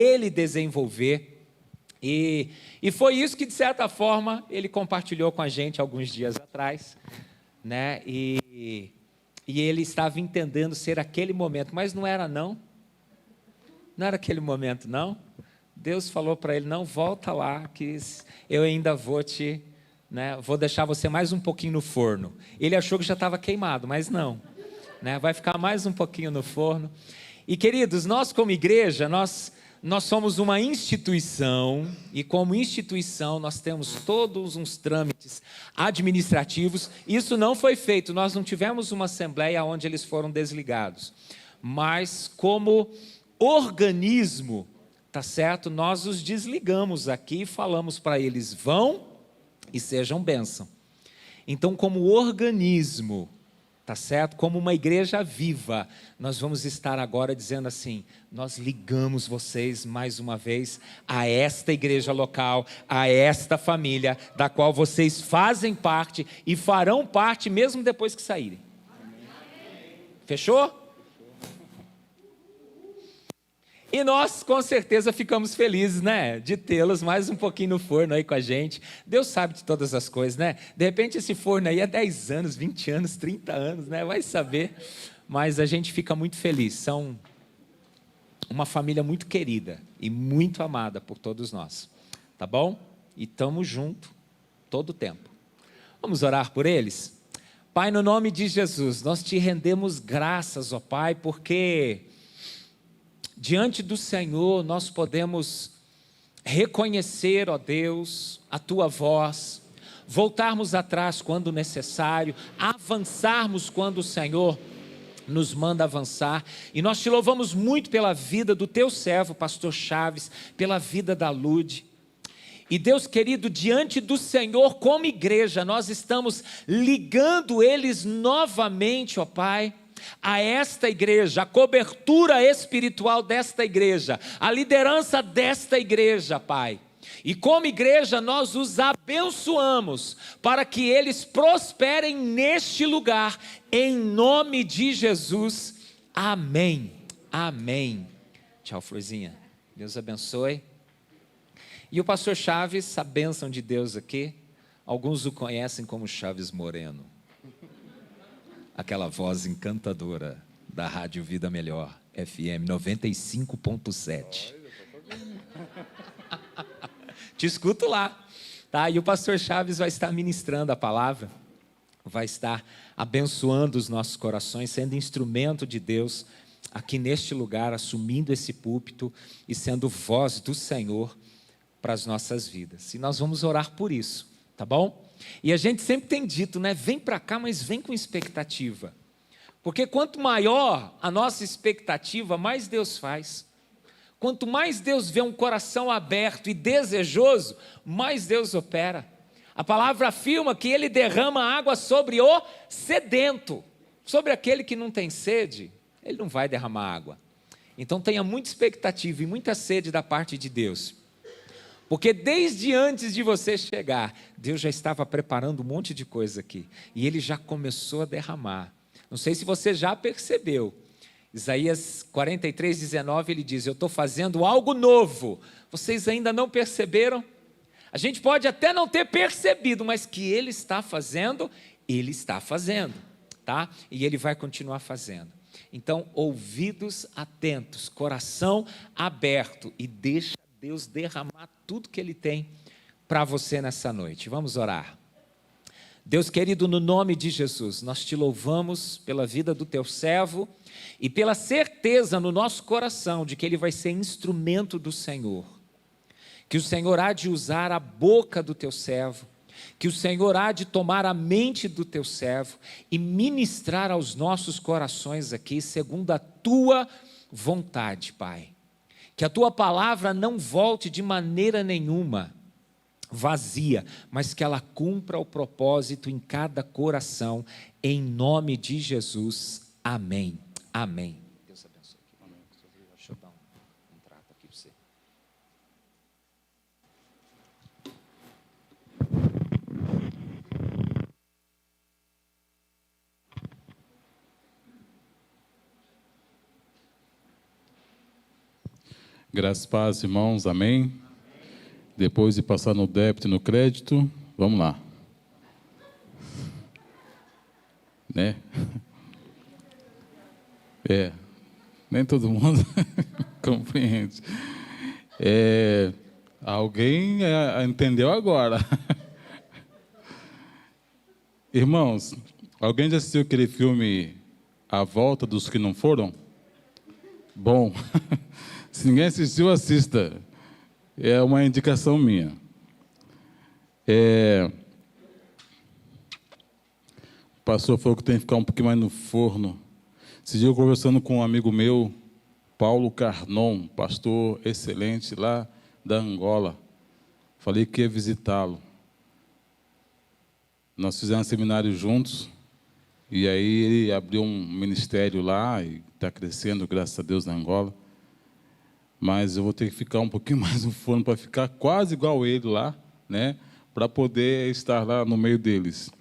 ele desenvolver. E foi isso que, de certa forma, ele compartilhou com a gente alguns dias atrás, né? E ele estava entendendo ser aquele momento, mas não era não era aquele momento não. Deus falou para ele, não, volta lá, que eu ainda vou vou deixar você mais um pouquinho no forno. Ele achou que já estava queimado, mas não, né? Vai ficar mais um pouquinho no forno. E queridos, nós como igreja, nós somos uma instituição, e como instituição nós temos todos uns trâmites administrativos. Isso não foi feito, nós não tivemos uma assembleia onde eles foram desligados, mas como organismo, tá certo? Nós os desligamos aqui e falamos para eles, vão e sejam bênção. Então, como organismo, tá certo? Como uma igreja viva, nós vamos estar agora dizendo assim, nós ligamos vocês mais uma vez a esta igreja local, a esta família, da qual vocês fazem parte e farão parte mesmo depois que saírem. Fechou? E nós, com certeza, ficamos felizes, né? De tê-los mais um pouquinho no forno aí com a gente. Deus sabe de todas as coisas, né? De repente, esse forno aí é 10 anos, 20 anos, 30 anos, né? Vai saber. Mas a gente fica muito feliz. São uma família muito querida e muito amada por todos nós. Tá bom? E estamos juntos todo o tempo. Vamos orar por eles? Pai, no nome de Jesus, nós te rendemos graças, ó Pai, porque diante do Senhor nós podemos reconhecer, ó Deus, a Tua voz, voltarmos atrás quando necessário, avançarmos quando o Senhor nos manda avançar. E nós te louvamos muito pela vida do Teu servo, pastor Chaves, pela vida da Lude. E Deus querido, diante do Senhor como igreja, nós estamos ligando eles novamente, ó Pai, a esta igreja, a cobertura espiritual desta igreja, a liderança desta igreja, Pai. E como igreja nós os abençoamos para que eles prosperem neste lugar, em nome de Jesus. Amém. Amém. Tchau, Florzinha. Deus abençoe. E o pastor Chaves, a bênção de Deus aqui, alguns o conhecem como Chaves Moreno. Aquela voz encantadora da Rádio Vida Melhor, FM 95.7. Te escuto lá, tá? E o pastor Chaves vai estar ministrando a palavra, vai estar abençoando os nossos corações, sendo instrumento de Deus aqui neste lugar, assumindo esse púlpito e sendo voz do Senhor para as nossas vidas. E nós vamos orar por isso, tá bom? E a gente sempre tem dito, né? Vem para cá, mas vem com expectativa. Porque quanto maior a nossa expectativa, mais Deus faz. Quanto mais Deus vê um coração aberto e desejoso, mais Deus opera. A palavra afirma que Ele derrama água sobre o sedento. Sobre aquele que não tem sede, Ele não vai derramar água. Então tenha muita expectativa e muita sede da parte de Deus. Porque desde antes de você chegar, Deus já estava preparando um monte de coisa aqui. E Ele já começou a derramar. Não sei se você já percebeu. Isaías 43:19, ele diz, eu estou fazendo algo novo. Vocês ainda não perceberam? A gente pode até não ter percebido, mas que Ele está fazendo, tá? E Ele vai continuar fazendo. Então, ouvidos atentos, coração aberto e deixa Deus derramar tudo que Ele tem para você nessa noite. Vamos orar. Deus querido, no nome de Jesus, nós te louvamos pela vida do teu servo e pela certeza no nosso coração de que ele vai ser instrumento do Senhor. Que o Senhor há de usar a boca do teu servo, que o Senhor há de tomar a mente do teu servo e ministrar aos nossos corações aqui segundo a tua vontade, Pai. Que a tua palavra não volte de maneira nenhuma vazia, mas que ela cumpra o propósito em cada coração, em nome de Jesus. Amém. Amém. Deus abençoe. Deixa eu dar um trato aqui para você. Graças a paz, irmãos, amém. Depois de passar no débito e no crédito, vamos lá. Né? Nem todo mundo compreende. Alguém entendeu agora. Irmãos, alguém já assistiu aquele filme A Volta dos que Não Foram? Bom, se ninguém assistiu, assista. É uma indicação minha. O pastor falou que tem que ficar um pouquinho mais no forno. Esse dia eu conversando com um amigo meu, Paulo Carnon, pastor excelente lá da Angola. Falei que ia visitá-lo. Nós fizemos um seminário juntos, e aí ele abriu um ministério lá, e está crescendo, graças a Deus, na Angola. Mas eu vou ter que ficar um pouquinho mais no forno para ficar quase igual ele lá, né? Para poder estar lá no meio deles.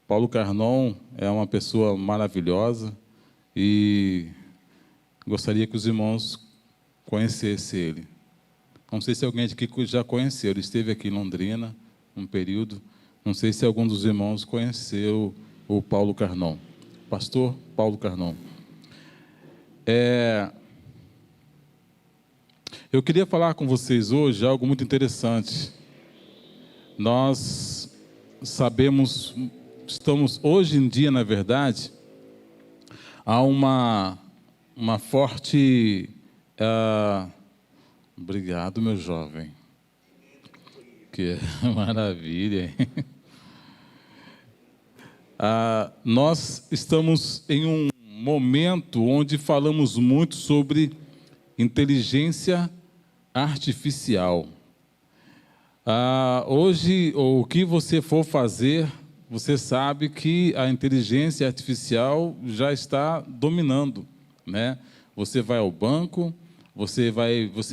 Paulo Carnon é uma pessoa maravilhosa, e gostaria que os irmãos conhecessem ele. Não sei se alguém aqui já conheceu, ele esteve aqui em Londrina um período. Não sei se algum dos irmãos conheceu o Paulo Carnon. Pastor Paulo Carnon. Eu queria falar com vocês hoje algo muito interessante. Nós sabemos, estamos hoje em dia, na verdade, há uma forte... Obrigado, meu jovem. Que maravilha, hein? Nós estamos em um momento onde falamos muito sobre inteligência artificial. Hoje, o que você for fazer, você sabe que a inteligência artificial já está dominando, né? Você vai ao banco, você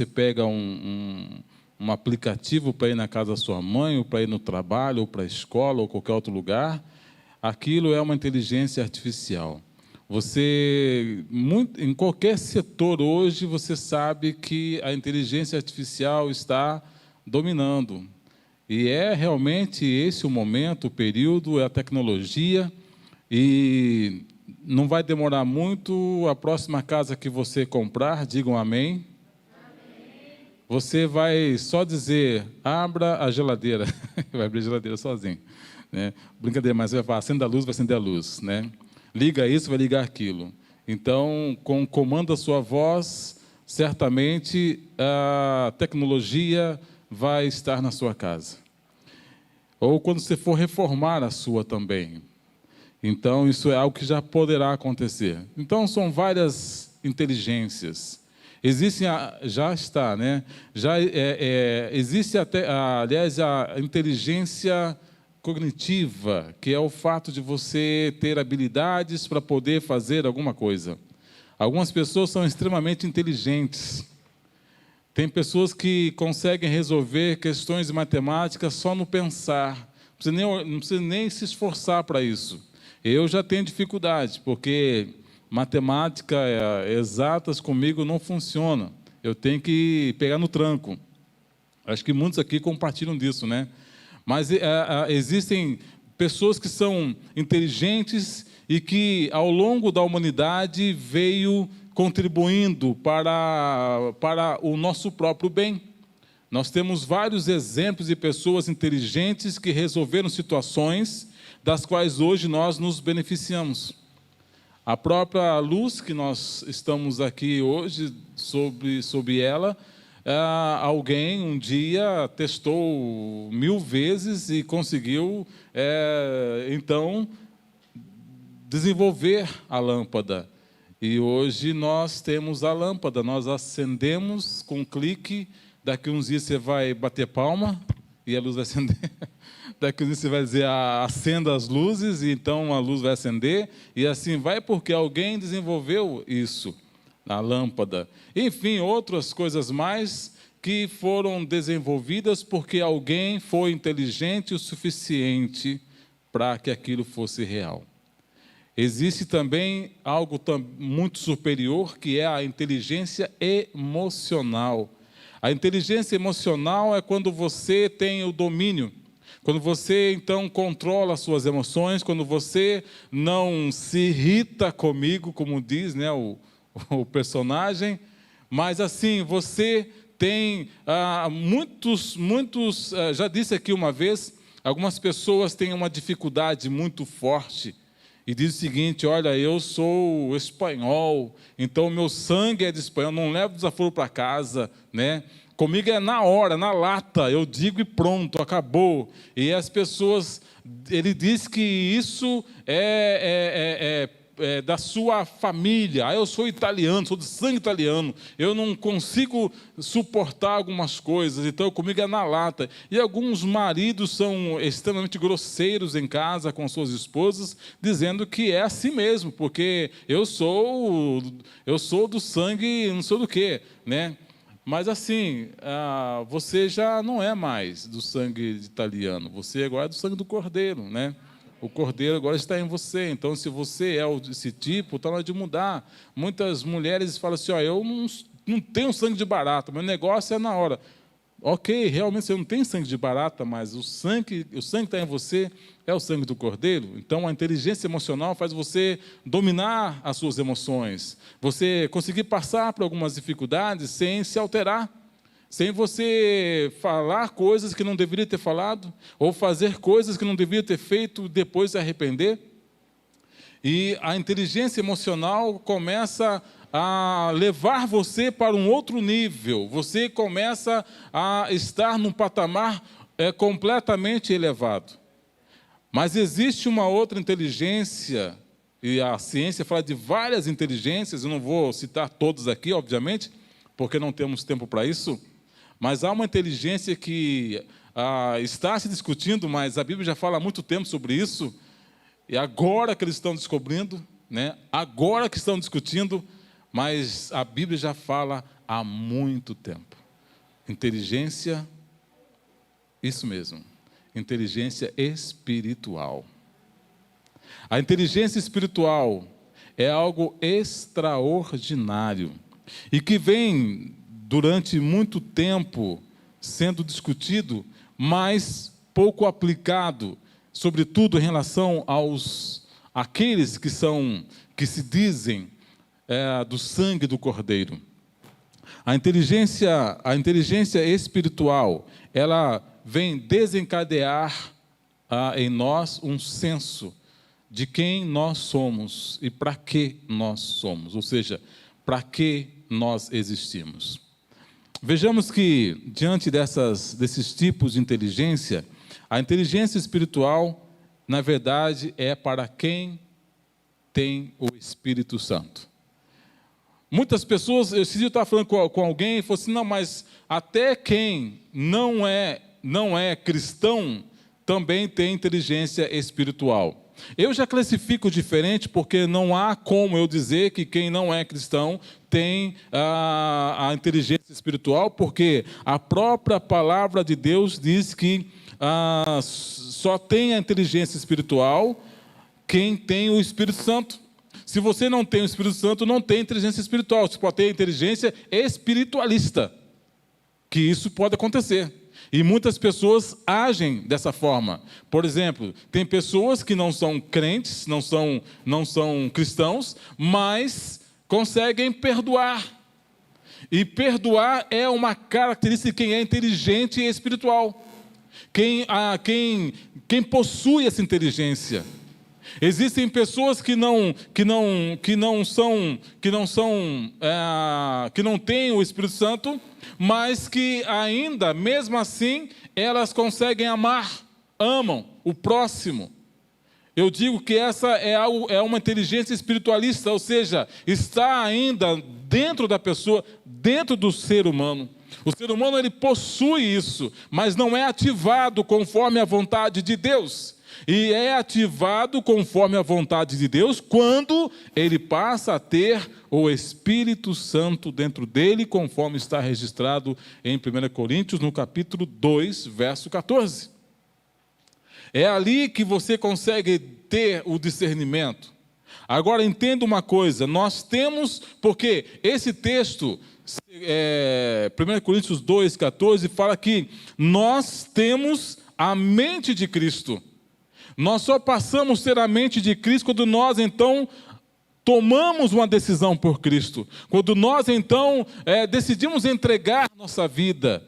pega um aplicativo para ir na casa da sua mãe, ou para ir no trabalho, ou para a escola, ou qualquer outro lugar. Aquilo é uma inteligência artificial. Em qualquer setor hoje, você sabe que a inteligência artificial está dominando. E é realmente esse o momento, o período, é a tecnologia. E não vai demorar muito, a próxima casa que você comprar, digam amém. Você vai só dizer, abra a geladeira. Vai abrir a geladeira sozinho. Né? Brincadeira, mas vai falar, acenda a luz, vai acender a luz. Né? Liga isso, vai ligar aquilo. Então, com o comando da sua voz, certamente a tecnologia vai estar na sua casa. Ou quando você for reformar a sua também. Então, isso é algo que já poderá acontecer. Então, são várias inteligências. Já está, né? Existe até, aliás, a inteligência cognitiva, que é o fato de você ter habilidades para poder fazer alguma coisa. Algumas pessoas são extremamente inteligentes. Tem pessoas que conseguem resolver questões de matemática só no pensar. Não precisa nem se esforçar para isso. Eu já tenho dificuldade, porque matemática exatas comigo não funciona. Eu tenho que pegar no tranco. Acho que muitos aqui compartilham disso, né? Mas existem pessoas que são inteligentes e que, ao longo da humanidade, veio contribuindo para o nosso próprio bem. Nós temos vários exemplos de pessoas inteligentes que resolveram situações das quais hoje nós nos beneficiamos. A própria luz que nós estamos aqui hoje, sobre ela, alguém um dia testou 1000 vezes e conseguiu, então, desenvolver a lâmpada. E hoje nós temos a lâmpada, nós acendemos com um clique, daqui uns dias você vai bater palma e a luz vai acender. Daqui uns dias você vai dizer, acenda as luzes, e então a luz vai acender, e assim vai, porque alguém desenvolveu isso, a lâmpada. Enfim, outras coisas mais que foram desenvolvidas porque alguém foi inteligente o suficiente para que aquilo fosse real. Existe também algo muito superior, que é a inteligência emocional. A inteligência emocional é quando você tem o domínio, quando você, então, controla as suas emoções, quando você não se irrita comigo, como diz, né, o personagem, mas, assim, você tem já disse aqui uma vez, algumas pessoas têm uma dificuldade muito forte e diz o seguinte: olha, eu sou espanhol, então meu sangue é de espanhol, não levo desaforo para casa, né? Comigo é na hora, na lata, eu digo e pronto, acabou. E as pessoas, ele diz que isso é da sua família. Eu sou italiano, sou de sangue italiano, eu não consigo suportar algumas coisas, então comigo é na lata. E alguns maridos são extremamente grosseiros em casa com suas esposas, dizendo que é assim mesmo, porque eu sou do sangue, não sou do quê, né? Mas assim, você já não é mais do sangue italiano, você agora é do sangue do Cordeiro, né? O Cordeiro agora está em você. Então, se você é desse tipo, está na hora de mudar. Muitas mulheres falam assim: eu não tenho sangue de barata, meu negócio é na hora. Ok, realmente você não tem sangue de barata, mas o sangue que está em você é o sangue do Cordeiro. Então, a inteligência emocional faz você dominar as suas emoções, você conseguir passar por algumas dificuldades sem se alterar, sem você falar coisas que não deveria ter falado, ou fazer coisas que não deveria ter feito, depois se arrepender. E a inteligência emocional começa a levar você para um outro nível, você começa a estar num patamar completamente elevado. Mas existe uma outra inteligência, e a ciência fala de várias inteligências, eu não vou citar todas aqui, obviamente, porque não temos tempo para isso, mas há uma inteligência que está se discutindo, mas a Bíblia já fala há muito tempo sobre isso, e agora que eles estão descobrindo, né? Agora que estão discutindo, mas a Bíblia já fala há muito tempo. Inteligência, isso mesmo, inteligência espiritual. A inteligência espiritual é algo extraordinário e que vem durante muito tempo sendo discutido, mas pouco aplicado, sobretudo em relação àqueles que se dizem do sangue do Cordeiro. A inteligência espiritual, ela vem desencadear em nós um senso de quem nós somos e para que nós somos, ou seja, para que nós existimos. Vejamos que, diante desses tipos de inteligência, a inteligência espiritual, na verdade, é para quem tem o Espírito Santo. Muitas pessoas, esse dia eu estava falando com alguém e falou assim: não, mas até quem não é cristão também tem inteligência espiritual. Eu já classifico diferente, porque não há como eu dizer que quem não é cristão tem a inteligência espiritual, porque a própria palavra de Deus diz que só tem a inteligência espiritual quem tem o Espírito Santo. Se você não tem o Espírito Santo, não tem inteligência espiritual, você pode ter inteligência espiritualista, que isso pode acontecer. E muitas pessoas agem dessa forma. Por exemplo, tem pessoas que não são crentes, não são cristãos, mas conseguem perdoar. E perdoar é uma característica de quem é inteligente e espiritual. Quem possui essa inteligência. Existem pessoas que não têm o Espírito Santo, mas que ainda, mesmo assim, elas conseguem amam o próximo. Eu digo que essa é uma inteligência espiritualista, ou seja, está ainda dentro da pessoa, dentro do ser humano. O ser humano, ele possui isso, mas não é ativado conforme a vontade de Deus. E é ativado conforme a vontade de Deus quando ele passa a ter o Espírito Santo dentro dele, conforme está registrado em 1 Coríntios, no capítulo 2, verso 14. É ali que você consegue ter o discernimento. Agora, entenda uma coisa, nós temos, porque esse texto 1 Coríntios 2,14 fala que nós temos a mente de Cristo. Nós só passamos a ter a mente de Cristo quando nós, então, tomamos uma decisão por Cristo. Quando nós, então, decidimos entregar nossa vida.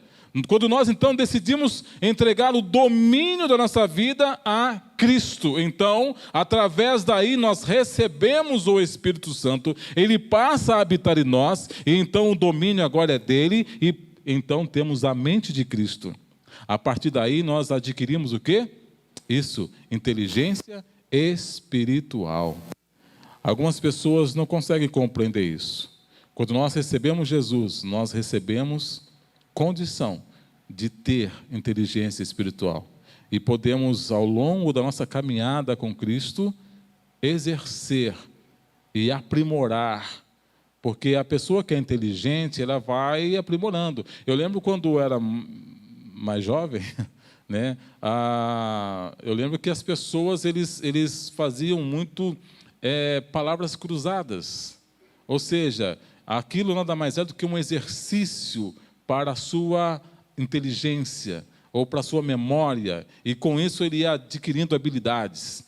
Quando nós, então, decidimos entregar o domínio da nossa vida a Cristo. Então, através daí, nós recebemos o Espírito Santo. Ele passa a habitar em nós. E então, o domínio agora é dele. E então, temos a mente de Cristo. A partir daí, nós adquirimos o quê? Isso, inteligência espiritual. Algumas pessoas não conseguem compreender isso. Quando nós recebemos Jesus, nós recebemos condição de ter inteligência espiritual. E podemos, ao longo da nossa caminhada com Cristo, exercer e aprimorar. Porque a pessoa que é inteligente, ela vai aprimorando. Eu lembro quando eu era mais jovem, né? Eu lembro que as pessoas, eles faziam muito palavras cruzadas. Ou seja, aquilo nada mais é do que um exercício para a sua inteligência ou para a sua memória, e com isso ele ia adquirindo habilidades.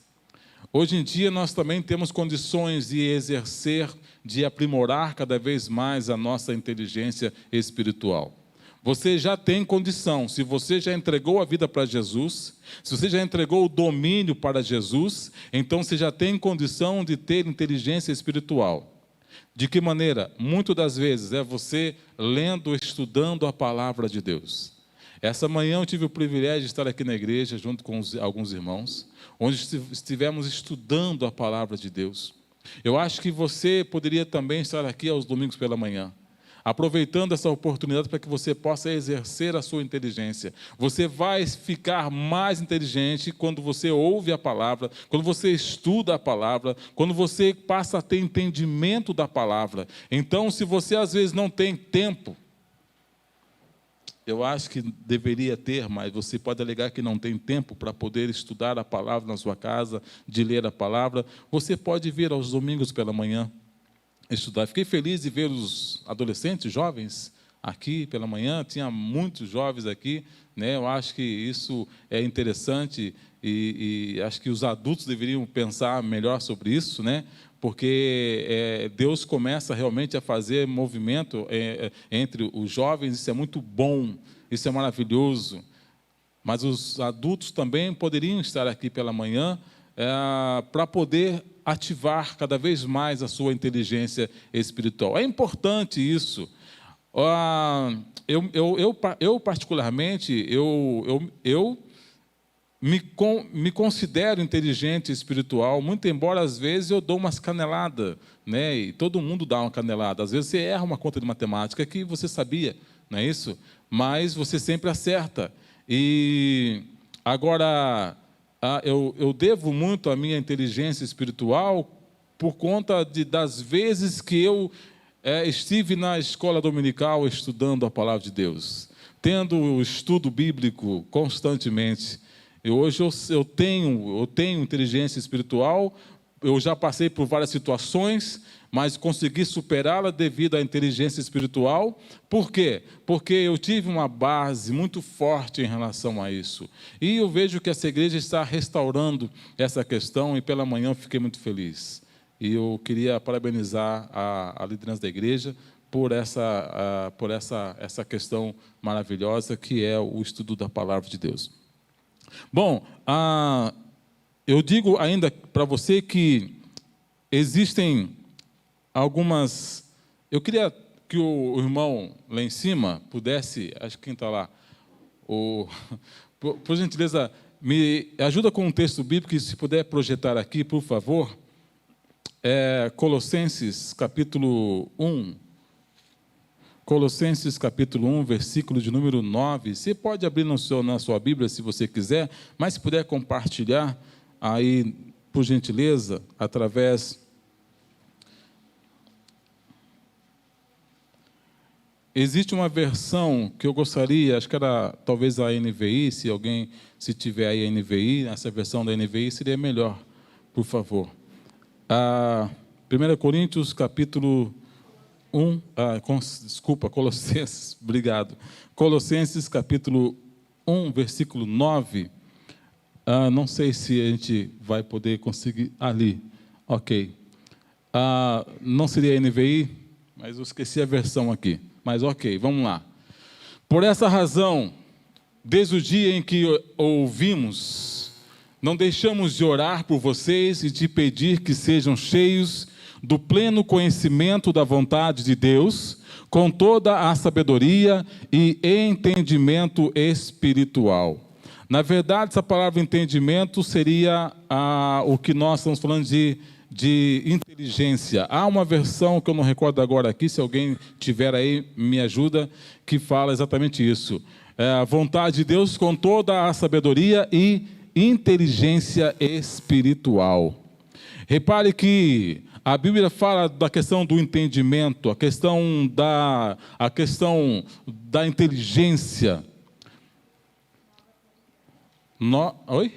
Hoje em dia nós também temos condições de exercer, de aprimorar cada vez mais a nossa inteligência espiritual. Você já tem condição, se você já entregou a vida para Jesus, se você já entregou o domínio para Jesus, então você já tem condição de ter inteligência espiritual. De que maneira? Muitas das vezes é você lendo, estudando a palavra de Deus. Essa manhã eu tive o privilégio de estar aqui na igreja, junto com alguns irmãos, onde estivemos estudando a palavra de Deus. Eu acho que você poderia também estar aqui aos domingos pela manhã, aproveitando essa oportunidade para que você possa exercer a sua inteligência. Você vai ficar mais inteligente quando você ouve a palavra, quando você estuda a palavra, quando você passa a ter entendimento da palavra. Então, se você às vezes não tem tempo, eu acho que deveria ter, mas você pode alegar que não tem tempo para poder estudar a palavra na sua casa, de ler a palavra, você pode vir aos domingos pela manhã estudar. Fiquei feliz de ver os adolescentes, jovens, aqui pela manhã. Tinha muitos jovens aqui, né? Eu acho que isso é interessante e acho que os adultos deveriam pensar melhor sobre isso, né? Porque Deus começa realmente a fazer movimento entre os jovens. Isso é muito bom, isso é maravilhoso. Mas os adultos também poderiam estar aqui pela manhã para poder ativar cada vez mais a sua inteligência espiritual. É importante isso. Eu particularmente, eu me considero inteligente espiritual, muito embora às vezes eu dou umas caneladas, né? E todo mundo dá uma canelada. Às vezes você erra uma conta de matemática que você sabia, não é isso? Mas você sempre acerta. E agora, eu devo muito à minha inteligência espiritual por conta das vezes que eu estive na escola dominical estudando a palavra de Deus, tendo o estudo bíblico constantemente. E hoje eu tenho inteligência espiritual. Eu já passei por várias situações, mas consegui superá-la devido à inteligência espiritual. Por quê? Porque eu tive uma base muito forte em relação a isso. E eu vejo que essa igreja está restaurando essa questão, e pela manhã eu fiquei muito feliz. E eu queria parabenizar a liderança da igreja por essa questão maravilhosa que é o estudo da palavra de Deus. Bom, eu digo ainda para você que existem algumas... Eu queria que o irmão lá em cima pudesse... Acho que quem está lá... Por gentileza, me ajuda com um texto bíblico, e se puder projetar aqui, por favor. Colossenses, capítulo 1. Colossenses, capítulo 1, versículo de número 9. Você pode abrir na sua Bíblia, se você quiser, mas se puder compartilhar aí, por gentileza, através... Existe uma versão que eu gostaria, acho que era talvez a NVI, se tiver aí a NVI, essa versão da NVI seria melhor, por favor. 1 Coríntios, capítulo Colossenses, obrigado. Colossenses capítulo 1, versículo 9. Não sei se a gente vai poder conseguir ali. Ok. Não seria NVI, mas eu esqueci a versão aqui. Mas ok, vamos lá. Por essa razão, desde o dia em que ouvimos, não deixamos de orar por vocês e de pedir que sejam cheios do pleno conhecimento da vontade de Deus, com toda a sabedoria e entendimento espiritual. Na verdade, essa palavra entendimento seria o que nós estamos falando de inteligência. Há uma versão que eu não recordo agora aqui, se alguém tiver aí, me ajuda, que fala exatamente isso. A vontade de Deus com toda a sabedoria e inteligência espiritual. Repare que a Bíblia fala da questão do entendimento, a questão da inteligência. Oi?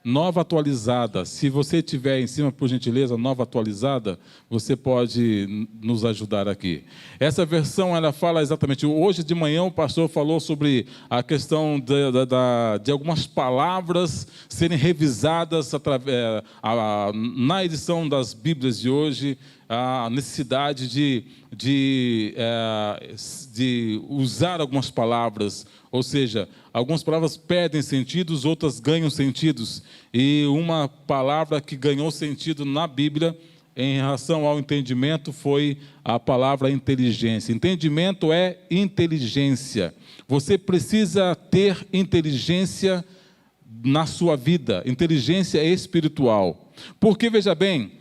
Nova atualizada. Se você tiver em cima, por gentileza, nova atualizada, você pode nos ajudar aqui. Essa versão, ela fala exatamente... Hoje de manhã o pastor falou sobre a questão de algumas palavras serem revisadas na edição das Bíblias de hoje, a necessidade de usar algumas palavras, ou seja, algumas palavras perdem sentidos, outras ganham sentidos. E uma palavra que ganhou sentido na Bíblia, em relação ao entendimento, foi a palavra inteligência. Entendimento é inteligência. Você precisa ter inteligência na sua vida, inteligência espiritual. Porque, veja bem,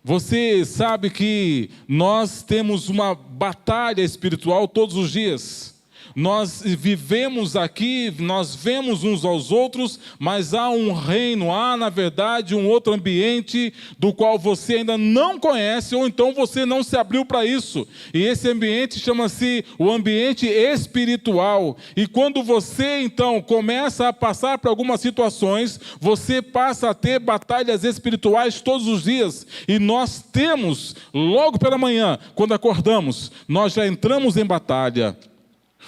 você sabe que nós temos uma batalha espiritual todos os dias. Nós vivemos aqui, nós vemos uns aos outros, mas há um reino, há na verdade um outro ambiente do qual você ainda não conhece, ou então você não se abriu para isso. E esse ambiente chama-se o ambiente espiritual. E quando você então começa a passar por algumas situações, você passa a ter batalhas espirituais todos os dias. E nós temos, logo pela manhã, quando acordamos, nós já entramos em batalha.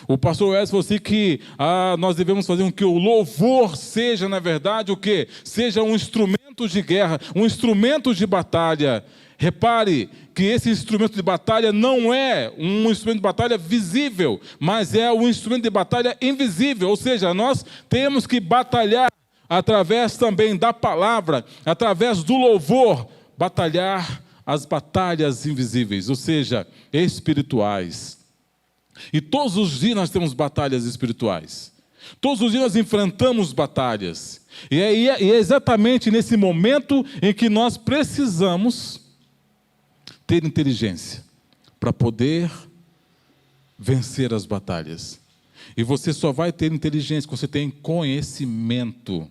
O pastor Wesley falou assim que nós devemos fazer com que o louvor seja, na verdade, o quê? Seja um instrumento de guerra, um instrumento de batalha. Repare que esse instrumento de batalha não é um instrumento de batalha visível, mas é um instrumento de batalha invisível. Ou seja, nós temos que batalhar através também da palavra, através do louvor, batalhar as batalhas invisíveis, ou seja, espirituais. E todos os dias nós temos batalhas espirituais. Todos os dias nós enfrentamos batalhas. E é exatamente nesse momento em que nós precisamos ter inteligência para poder vencer as batalhas. E você só vai ter inteligência quando você tem conhecimento.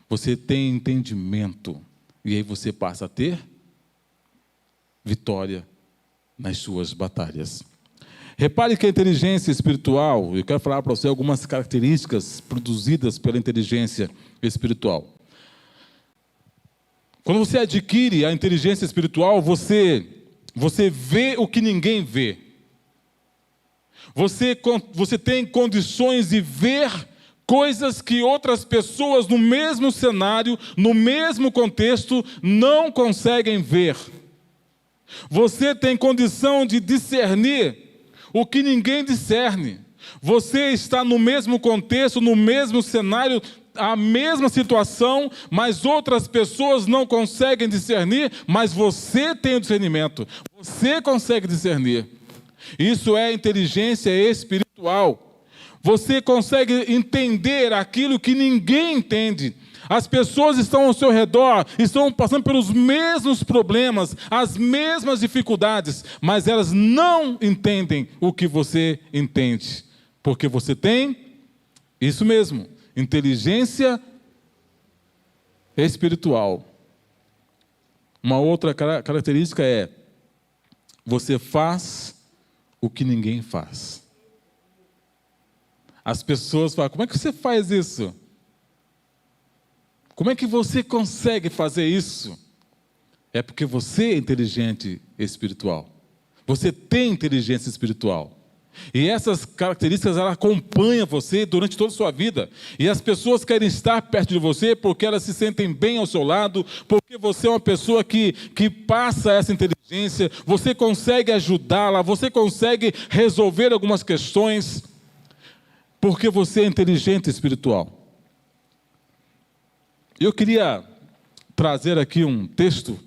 Você tem entendimento. E aí você passa a ter vitória nas suas batalhas. Repare que a inteligência espiritual, eu quero falar para você algumas características produzidas pela inteligência espiritual. Quando você adquire a inteligência espiritual, você vê o que ninguém vê. Você tem condições de ver coisas que outras pessoas no mesmo cenário, no mesmo contexto, não conseguem ver. Você tem condição de discernir o que ninguém discerne. Você está no mesmo contexto, no mesmo cenário, a mesma situação, mas outras pessoas não conseguem discernir, mas você tem o discernimento. Você consegue discernir. Isso é inteligência espiritual. Você consegue entender aquilo que ninguém entende. As pessoas estão ao seu redor, estão passando pelos mesmos problemas, as mesmas dificuldades, mas elas não entendem o que você entende, porque você tem, isso mesmo, inteligência espiritual. Uma outra característica é, você faz o que ninguém faz. As pessoas falam, como é que você faz isso? Como é que você consegue fazer isso? É porque você é inteligente espiritual. Você tem inteligência espiritual. E essas características, ela acompanha você durante toda a sua vida. E as pessoas querem estar perto de você porque elas se sentem bem ao seu lado, porque você é uma pessoa que passa essa inteligência, você consegue ajudá-la, você consegue resolver algumas questões, porque você é inteligente espiritual. Eu queria trazer aqui um texto,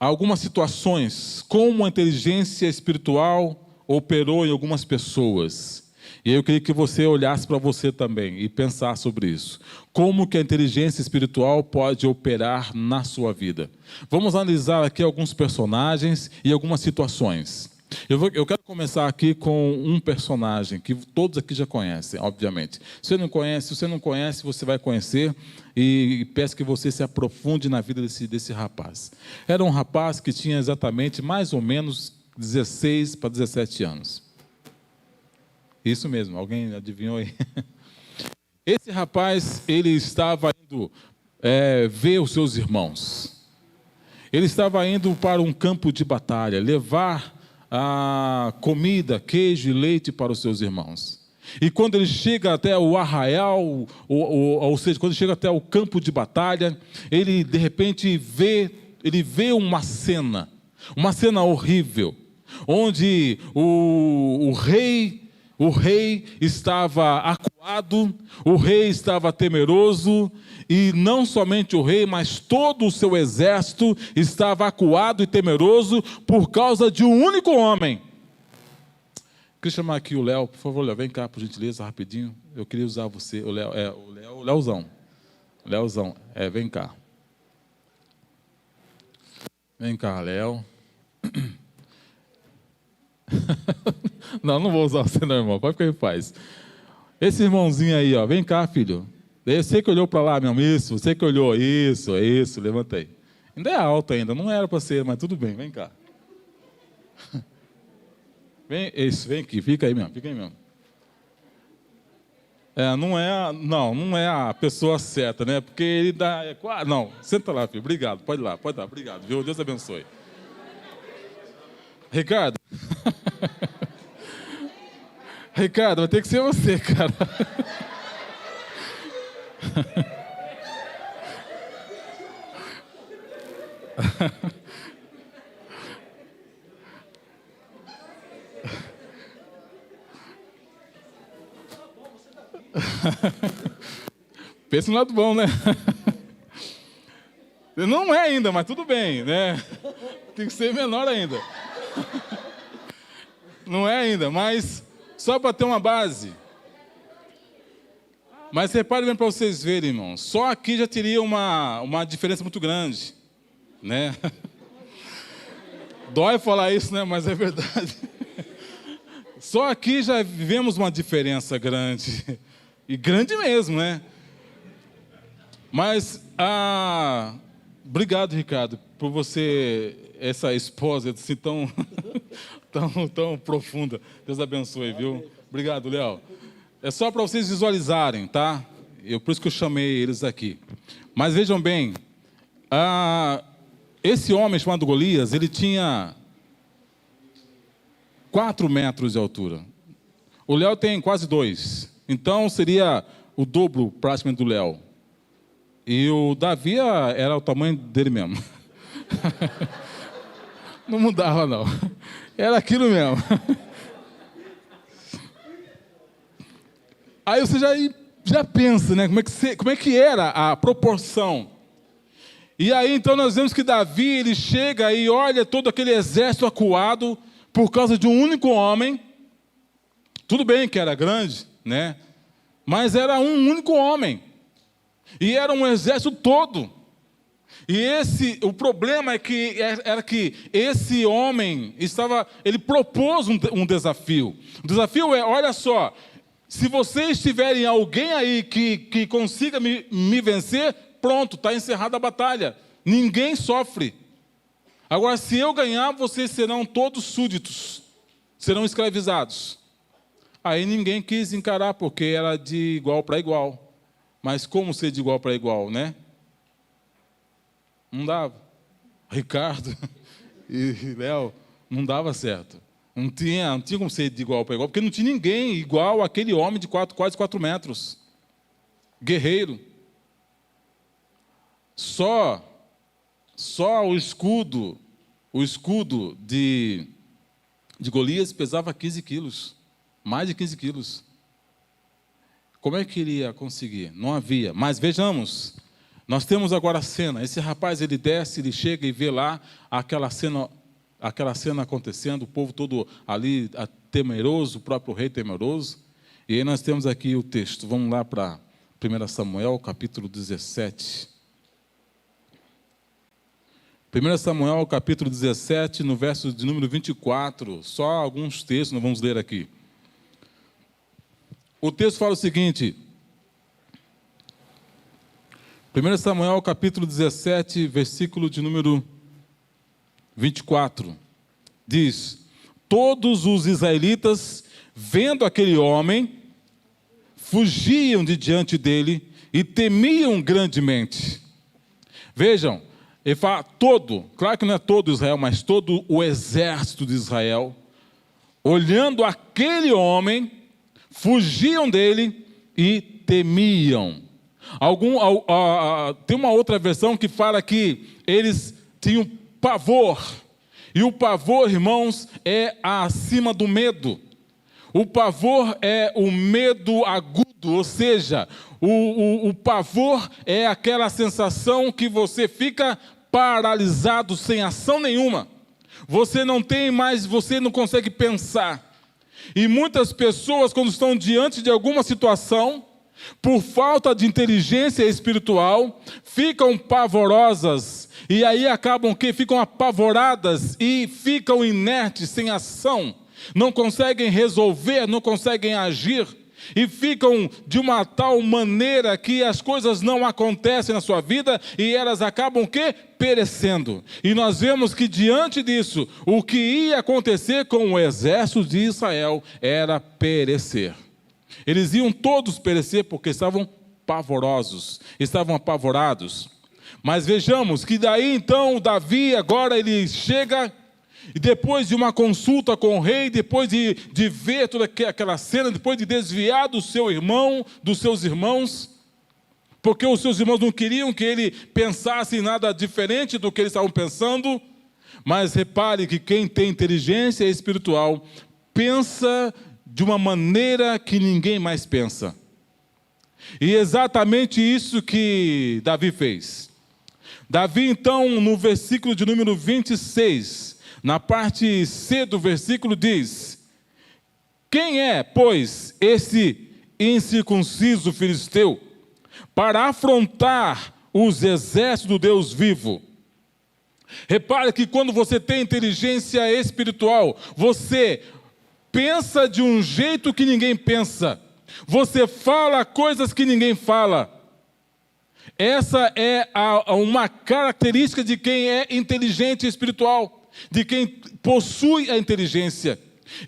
algumas situações, como a inteligência espiritual operou em algumas pessoas. E eu queria que você olhasse para você também e pensasse sobre isso. Como que a inteligência espiritual pode operar na sua vida? Vamos analisar aqui alguns personagens e algumas situações. Eu quero começar aqui com um personagem que todos aqui já conhecem, obviamente. Se você não conhece, você vai conhecer, e peço que você se aprofunde na vida desse rapaz. Era um rapaz que tinha exatamente mais ou menos 16 para 17 anos. Isso mesmo, alguém adivinhou aí? Esse rapaz, ele estava indo ver os seus irmãos. Ele estava indo para um campo de batalha, levar a comida, queijo e leite para os seus irmãos. E quando ele chega até o arraial, ou seja, quando ele chega até o campo de batalha, ele de repente vê uma cena horrível, onde o rei estava acuado, o rei estava temeroso, e não somente o rei, mas todo o seu exército estava acuado e temeroso por causa de um único homem. Queria chamar aqui o Léo, por favor, Léo, vem cá, por gentileza, rapidinho. Eu queria usar você, o Léozão, vem cá. Vem cá, Léo. Não vou usar você não, irmão, pode ficar em paz. Esse irmãozinho aí, ó, vem cá, filho. Você que olhou para lá mesmo, isso, você que olhou, isso, levanta aí. Ainda é alto ainda, não era para ser, mas tudo bem, vem cá. Vem aqui, fica aí mesmo. Não é a pessoa certa, né? Porque ele dá, não, senta lá, filho, obrigado, pode ir lá, obrigado, viu? Deus abençoe. Ricardo, Ricardo, vai ter que ser você, cara. Pensa no lado bom, né? Não é ainda, mas tudo bem, né? Tem que ser menor ainda. Não é ainda, mas só para ter uma base. Mas repare bem para vocês verem, irmãos. Só aqui já teria uma diferença muito grande, né? Dói falar isso, né? Mas é verdade. Só aqui já vivemos uma diferença grande. E grande mesmo, né? Mas, obrigado, Ricardo, por você, essa esposa assim tão profunda. Deus abençoe, viu? Obrigado, Léo. É só para vocês visualizarem, tá? Por isso que eu chamei eles aqui. Mas vejam bem, esse homem chamado Golias, ele tinha 4 metros de altura. O Léo tem quase 2. Então seria o dobro praticamente do Léo. E o Davi era o tamanho dele mesmo. Não mudava, não. Era aquilo mesmo. Aí você já pensa, né? Como é que era a proporção. E aí então nós vemos que Davi, ele chega e olha todo aquele exército acuado por causa de um único homem. Tudo bem que era grande, né? Mas era um único homem. E era um exército todo. E o problema era que esse homem ele propôs um desafio. O desafio é, olha só, se vocês tiverem alguém aí que consiga me vencer, pronto, está encerrada a batalha. Ninguém sofre. Agora, se eu ganhar, vocês serão todos súditos, serão escravizados. Aí ninguém quis encarar, porque era de igual para igual. Mas como ser de igual para igual, né? Não dava. Ricardo E, Léo, não dava certo. Não tinha como ser de igual para igual, porque não tinha ninguém igual àquele homem de quase 4 metros. Guerreiro. Só o escudo de Golias pesava 15 quilos. Mais de 15 quilos. Como é que ele ia conseguir? Não havia. Mas vejamos, nós temos agora a cena. Esse rapaz, ele desce, ele chega e vê lá aquela cena acontecendo, o povo todo ali temeroso, o próprio rei temeroso. E aí nós temos aqui o texto. Vamos lá para 1 Samuel, capítulo 17. 1 Samuel, capítulo 17, no verso de número 24. Só alguns textos nós vamos ler aqui. O texto fala o seguinte, 1 Samuel capítulo 17, versículo de número 24, diz: todos os israelitas, vendo aquele homem, fugiam de diante dele e temiam grandemente. Vejam, ele fala todo, claro que não é todo Israel, mas todo o exército de Israel, olhando aquele homem, fugiam dele e temiam. Tem uma outra versão que fala que eles tinham pavor. E o pavor, irmãos, é acima do medo. O pavor é o medo agudo, ou seja, o pavor é aquela sensação que você fica paralisado, sem ação nenhuma. Você não consegue pensar. E muitas pessoas, quando estão diante de alguma situação, por falta de inteligência espiritual, ficam pavorosas. E aí acabam que ficam apavoradas e ficam inertes, sem ação. Não conseguem resolver, não conseguem agir. E ficam de uma tal maneira que as coisas não acontecem na sua vida e elas acabam que perecendo. E nós vemos que diante disso, o que ia acontecer com o exército de Israel era perecer. Eles iam todos perecer porque estavam pavorosos, estavam apavorados. Mas vejamos que daí então Davi agora ele chega. E depois de uma consulta com o rei, depois de ver toda aquela cena, depois de desviar do seu irmão, dos seus irmãos, porque os seus irmãos não queriam que ele pensasse em nada diferente do que eles estavam pensando, mas repare que quem tem inteligência espiritual pensa de uma maneira que ninguém mais pensa. E exatamente isso que Davi fez. Davi então, no versículo de número 26, na parte C do versículo diz: quem é, pois, esse incircunciso filisteu para afrontar os exércitos do Deus vivo? Repare que quando você tem inteligência espiritual, você pensa de um jeito que ninguém pensa. Você fala coisas que ninguém fala. Essa é uma característica de quem é inteligente espiritual, de quem possui a inteligência.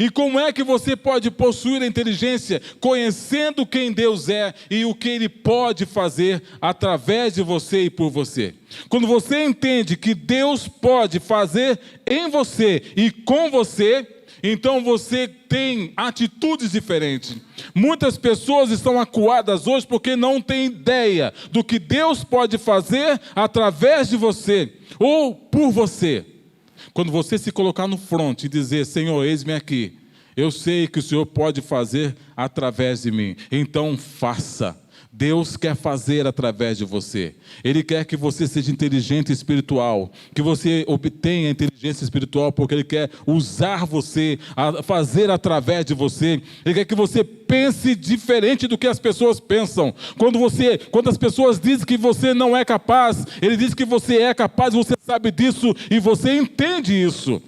E como é que você pode possuir a inteligência? Conhecendo quem Deus é e o que Ele pode fazer através de você e por você. Quando você entende que Deus pode fazer em você e com você, então você tem atitudes diferentes. Muitas pessoas estão acuadas hoje porque não têm ideia do que Deus pode fazer através de você ou por você. Quando você se colocar no front e dizer: Senhor, eis-me aqui, eu sei que o Senhor pode fazer através de mim, então faça. Deus quer fazer através de você. Ele quer que você seja inteligente espiritual, que você obtenha inteligência espiritual, porque Ele quer usar você, a fazer através de você. Ele quer que você pense diferente do que as pessoas pensam. Quando as pessoas dizem que você não é capaz, Ele diz que você é capaz, você sabe disso e você entende isso.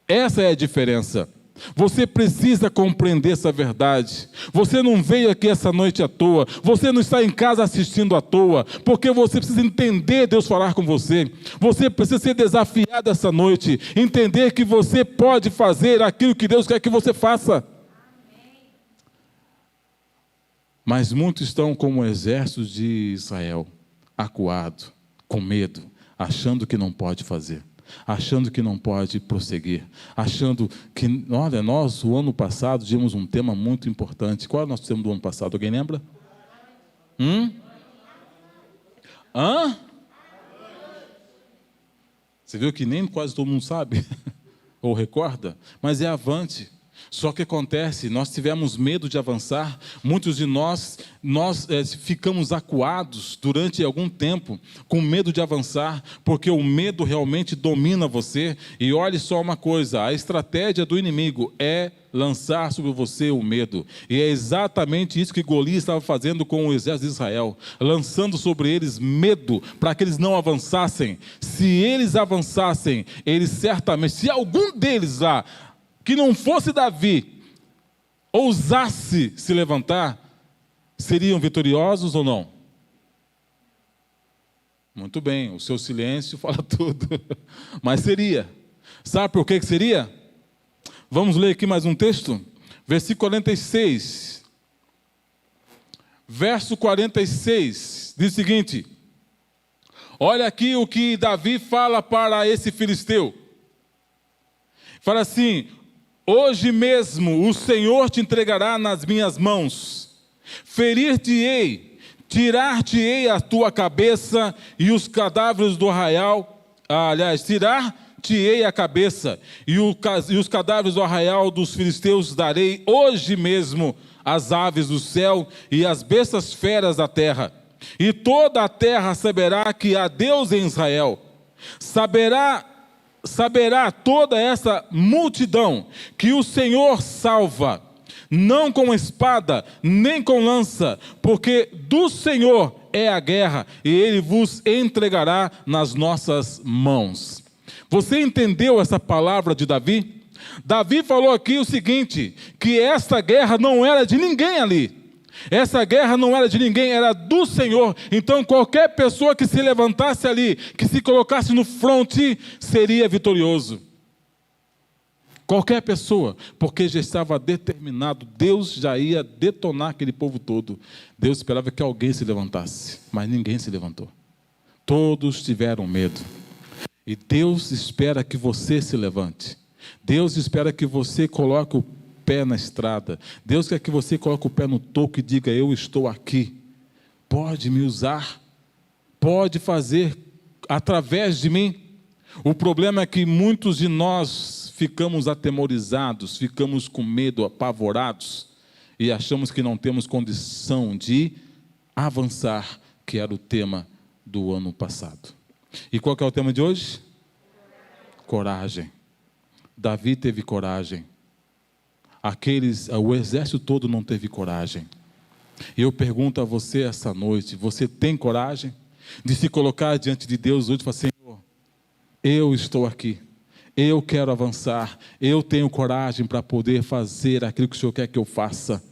Essa é a diferença. Você precisa compreender essa verdade. Você não veio aqui essa noite à toa. Você não está em casa assistindo à toa. Porque você precisa entender Deus falar com você. Você precisa ser desafiado essa noite. Entender que você pode fazer aquilo que Deus quer que você faça. Mas muitos estão como o exército de Israel, acuado, com medo, achando que não pode fazer. achando que não pode prosseguir, achando que, olha, nós, o ano passado, tínhamos um tema muito importante. Qual é o nosso tema do ano passado? Alguém lembra? Você viu que nem quase todo mundo sabe, ou recorda, mas é avante. Só que acontece, nós tivemos medo de avançar, muitos de nós ficamos acuados durante algum tempo, com medo de avançar, porque o medo realmente domina você. E olhe só uma coisa, a estratégia do inimigo é lançar sobre você o medo. E é exatamente isso que Golias estava fazendo com o exército de Israel, lançando sobre eles medo, para que eles não avançassem. Se eles avançassem, eles certamente, se algum deles lá, que não fosse Davi, ousasse se levantar, seriam vitoriosos ou não? Muito bem, o seu silêncio fala tudo. Mas seria. Sabe por que seria? Vamos ler aqui mais um texto? Versículo 46. Verso 46, diz o seguinte: olha aqui o que Davi fala para esse filisteu. Fala assim: hoje mesmo o Senhor te entregará nas minhas mãos, ferir-te-ei, tirar-te-ei a tua cabeça e os cadáveres do arraial, tirar-te-ei a cabeça e os cadáveres do arraial dos filisteus darei hoje mesmo às aves do céu e às bestas feras da terra. E toda a terra saberá que há Deus em Israel. Saberá toda essa multidão que o Senhor salva, não com espada, nem com lança, porque do Senhor é a guerra, e Ele vos entregará nas nossas mãos. Você entendeu essa palavra de Davi? Davi falou aqui o seguinte, que essa guerra não era de ninguém ali. Essa guerra não era de ninguém, era do Senhor. Então qualquer pessoa que se levantasse ali, que se colocasse no fronte, seria vitorioso. Qualquer pessoa, porque já estava determinado, Deus já ia detonar aquele povo todo. Deus esperava que alguém se levantasse, mas ninguém se levantou. Todos tiveram medo. E Deus espera que você se levante. Deus espera que você coloque o pé na estrada. Deus quer que você coloque o pé no toco e diga: eu estou aqui, pode me usar, pode fazer através de mim. O problema é que muitos de nós ficamos atemorizados, ficamos com medo, apavorados, e achamos que não temos condição de avançar, que era o tema do ano passado. E qual que é o tema de hoje? Coragem. Davi teve coragem. O exército todo não teve coragem. E eu pergunto a você essa noite: você tem coragem de se colocar diante de Deus hoje e falar: Senhor, eu estou aqui, eu quero avançar, eu tenho coragem para poder fazer aquilo que o Senhor quer que eu faça.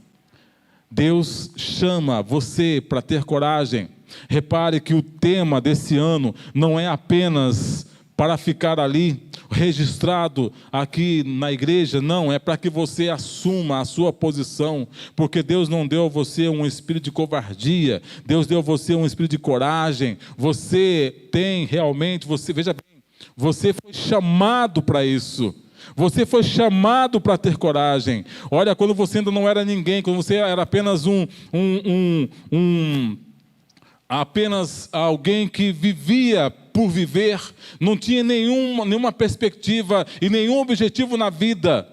Deus chama você para ter coragem. Repare que o tema desse ano não é apenas para ficar ali registrado aqui na igreja, não, é para que você assuma a sua posição, porque Deus não deu a você um espírito de covardia, Deus deu a você um espírito de coragem. Você tem realmente, veja bem, você foi chamado para isso. Você foi chamado para ter coragem. Olha, quando você ainda não era ninguém, quando você era apenas apenas alguém que vivia por viver, não tinha nenhuma perspectiva e nenhum objetivo na vida.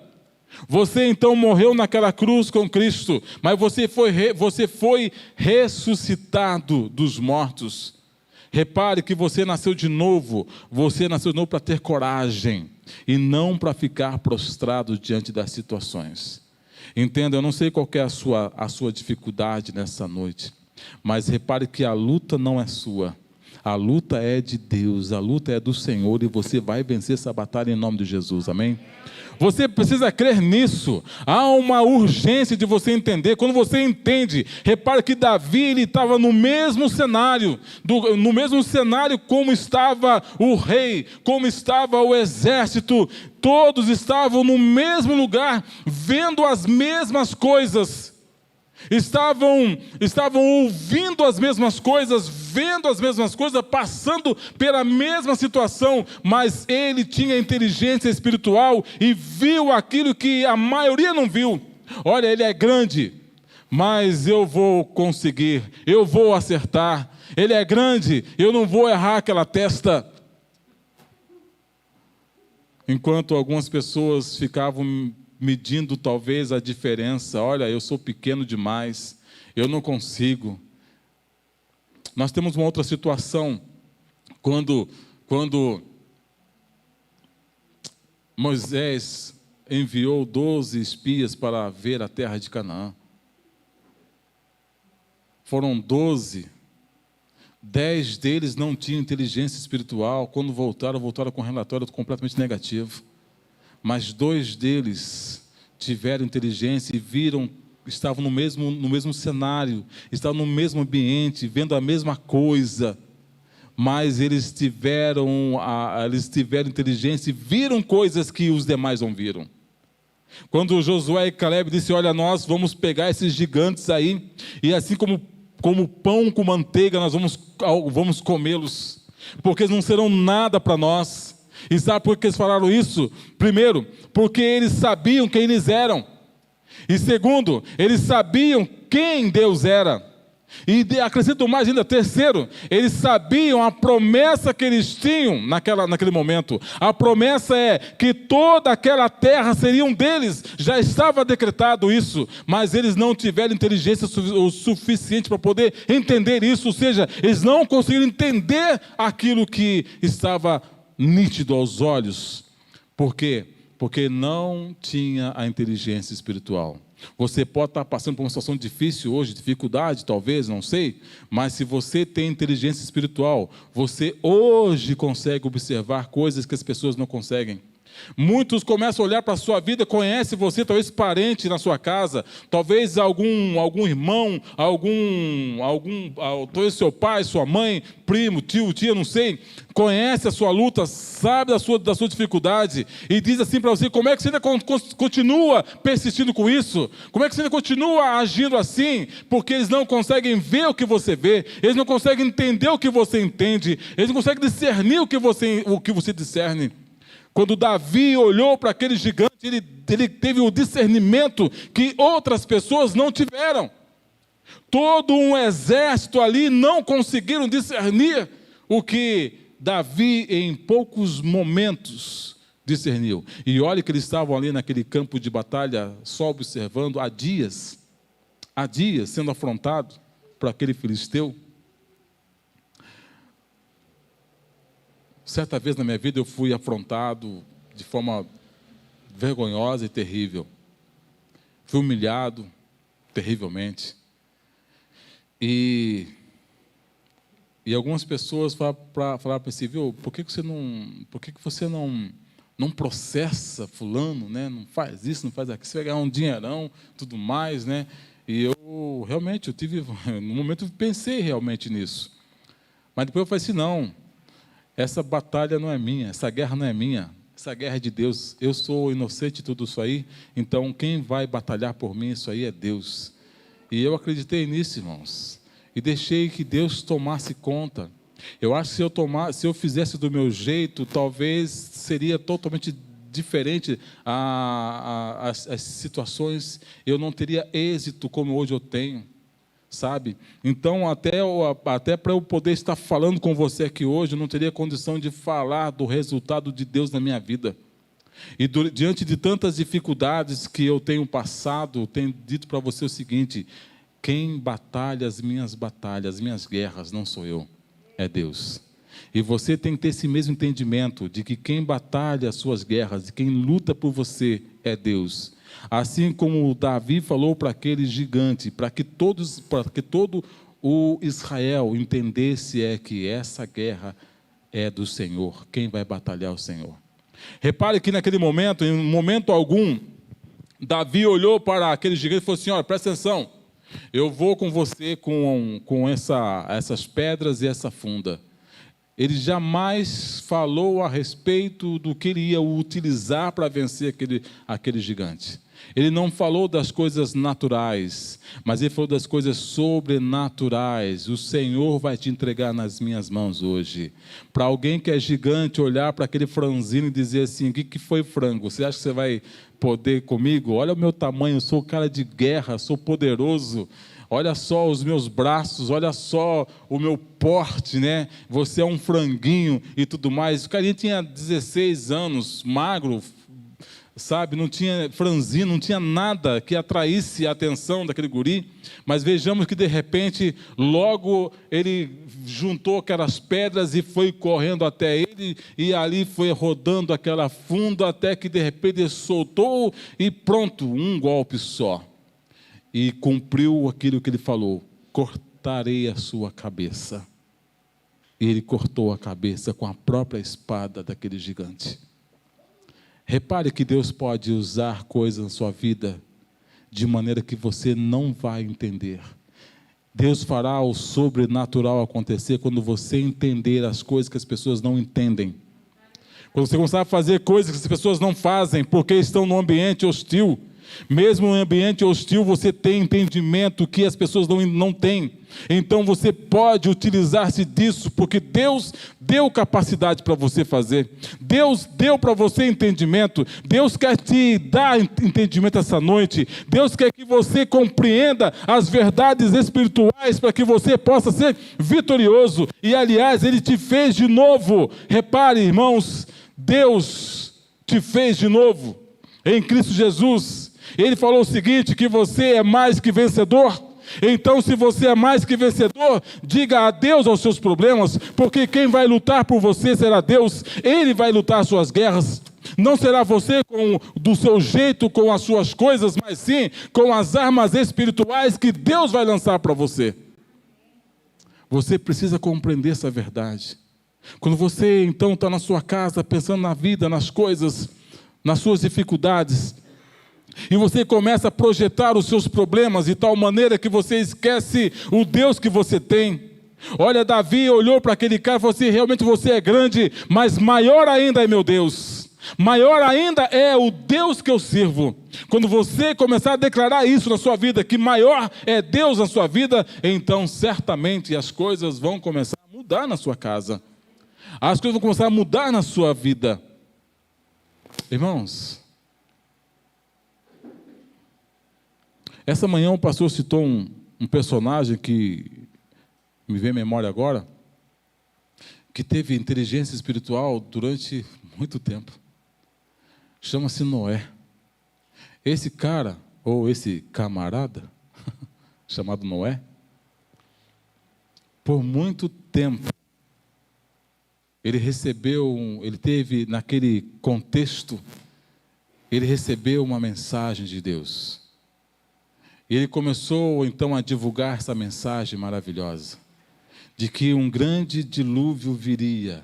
Você então morreu naquela cruz com Cristo, mas você foi ressuscitado dos mortos. Repare que você nasceu de novo para ter coragem e não para ficar prostrado diante das situações. Entenda, eu não sei qual que é a sua dificuldade nessa noite, mas repare que a luta não é sua, a luta é de Deus, a luta é do Senhor, e você vai vencer essa batalha em nome de Jesus, amém? Você precisa crer nisso. Há uma urgência de você entender. Quando você entende, repare que Davi, ele estava no mesmo cenário, como estava o rei, como estava o exército. Todos estavam no mesmo lugar, vendo as mesmas coisas. Estavam ouvindo as mesmas coisas, vivendo as mesmas coisas, passando pela mesma situação, mas ele tinha inteligência espiritual e viu aquilo que a maioria não viu. Olha, ele é grande, mas eu vou conseguir, eu vou acertar. Ele é grande, eu não vou errar aquela testa. Enquanto algumas pessoas ficavam medindo talvez a diferença. Olha, eu sou pequeno demais, eu não consigo. Nós temos uma outra situação, quando Moisés enviou 12 espias para ver a terra de Canaã. Foram 12. 10 deles não tinham inteligência espiritual. Quando voltaram com um relatório completamente negativo. Mas 2 deles tiveram inteligência e viram, estavam no mesmo cenário, estavam no mesmo ambiente, vendo a mesma coisa. Mas eles tiveram inteligência e viram coisas que os demais não viram. Quando Josué e Caleb disseram: olha, nós vamos pegar esses gigantes aí, e assim como pão com manteiga, nós vamos comê-los, porque eles não serão nada para nós. E sabe por que eles falaram isso? Primeiro, porque eles sabiam quem eles eram. E segundo, eles sabiam quem Deus era. E acrescento mais ainda, terceiro, eles sabiam a promessa que eles tinham naquele momento. A promessa é que toda aquela terra seria deles, já estava decretado isso, mas eles não tiveram inteligência o suficiente para poder entender isso, ou seja, eles não conseguiram entender aquilo que estava nítido aos olhos. Por quê? Porque não tinha a inteligência espiritual. Você pode estar passando por uma situação difícil hoje, dificuldade, talvez, não sei, mas se você tem inteligência espiritual, você hoje consegue observar coisas que as pessoas não conseguem. Muitos começam a olhar para a sua vida, conhecem você, talvez parente na sua casa, talvez algum irmão, talvez seu pai, sua mãe, primo, tio, tia, não sei, conhece a sua luta, sabe da sua dificuldade, e diz assim para você: como é que você ainda continua persistindo com isso? Como é que você ainda continua agindo assim? Porque eles não conseguem ver o que você vê, eles não conseguem entender o que você entende, eles não conseguem discernir o que você discerne. Quando Davi olhou para aquele gigante, ele teve o discernimento que outras pessoas não tiveram. Todo um exército ali não conseguiram discernir o que Davi, em poucos momentos, discerniu. E olha que eles estavam ali naquele campo de batalha, só observando, há dias sendo afrontado por aquele filisteu. Certa vez na minha vida eu fui afrontado de forma vergonhosa e terrível. Fui humilhado terrivelmente. E algumas pessoas falaram para si: viu, por que você não processa fulano, né? Não faz isso, não faz aquilo, você vai ganhar um dinheirão, tudo mais, né? E eu tive, no momento eu pensei realmente nisso. Mas depois eu falei assim: não, essa batalha não é minha, essa guerra não é minha, essa guerra é de Deus. Eu sou inocente de tudo isso aí, então quem vai batalhar por mim, isso aí é Deus. E eu acreditei nisso, irmãos, e deixei que Deus tomasse conta. Eu acho que se eu fizesse do meu jeito, talvez seria totalmente diferente as situações, eu não teria êxito como hoje eu tenho. Sabe? Então, até para eu poder estar falando com você aqui hoje, eu não teria condição de falar do resultado de Deus na minha vida. E diante de tantas dificuldades que eu tenho passado, tenho dito para você o seguinte: quem batalha as minhas guerras, não sou eu, é Deus. E você tem que ter esse mesmo entendimento de que quem batalha as suas guerras, quem luta por você, é Deus. Assim como Davi falou para aquele gigante, para que todo o Israel entendesse que essa guerra é do Senhor, quem vai batalhar é o Senhor. Repare que naquele momento, em momento algum, Davi olhou para aquele gigante e falou assim: olha, presta atenção, eu vou com você com essas pedras e essa funda. Ele jamais falou a respeito do que ele ia utilizar para vencer aquele gigante. Ele não falou das coisas naturais, mas ele falou das coisas sobrenaturais. O Senhor vai te entregar nas minhas mãos hoje. Para alguém que é gigante, olhar para aquele franzino e dizer assim: o que foi frango? Você acha que você vai poder comigo? Olha o meu tamanho, eu sou cara de guerra, sou poderoso. Olha só os meus braços, olha só o meu porte, né? Você é um franguinho e tudo mais. O carinha tinha 16 anos, magro, sabe? Não tinha franzino, não tinha nada que atraísse a atenção daquele guri. Mas vejamos que de repente, logo ele juntou aquelas pedras e foi correndo até ele, e ali foi rodando aquela funda, até que de repente ele soltou e pronto, um golpe só. E cumpriu aquilo que ele falou: cortarei a sua cabeça. E ele cortou a cabeça com a própria espada daquele gigante. Repare que Deus pode usar coisas na sua vida de maneira que você não vai entender. Deus fará o sobrenatural acontecer quando você entender as coisas que as pessoas não entendem. Quando você começar a fazer coisas que as pessoas não fazem, porque estão num ambiente hostil. Mesmo em ambiente hostil, você tem entendimento que as pessoas não têm. Então você pode utilizar-se disso, porque Deus deu capacidade para você fazer. Deus deu para você entendimento. Deus quer te dar entendimento essa noite. Deus quer que você compreenda as verdades espirituais para que você possa ser vitorioso. E aliás, Ele te fez de novo. Repare, irmãos, Deus te fez de novo em Cristo Jesus. Ele falou o seguinte, que você é mais que vencedor. Então, se você é mais que vencedor, diga adeus aos seus problemas, porque quem vai lutar por você será Deus. Ele vai lutar as suas guerras. Não será você do seu jeito, com as suas coisas, mas sim com as armas espirituais que Deus vai lançar para você. Você precisa compreender essa verdade. Quando você então está na sua casa, pensando na vida, nas coisas, nas suas dificuldades, e você começa a projetar os seus problemas de tal maneira que você esquece o Deus que você tem. Olha, Davi olhou para aquele cara e falou assim: realmente você é grande, mas maior ainda é meu Deus. Maior ainda é o Deus que eu sirvo. Quando você começar a declarar isso na sua vida, que maior é Deus na sua vida, então certamente as coisas vão começar a mudar na sua casa. As coisas vão começar a mudar na sua vida. Irmãos, essa manhã o pastor citou um personagem que me vem à memória agora, que teve inteligência espiritual durante muito tempo. Chama-se Noé. Esse cara, ou esse camarada, chamado Noé, por muito tempo, ele teve naquele contexto, ele recebeu uma mensagem de Deus. Ele começou então a divulgar essa mensagem maravilhosa, de que um grande dilúvio viria,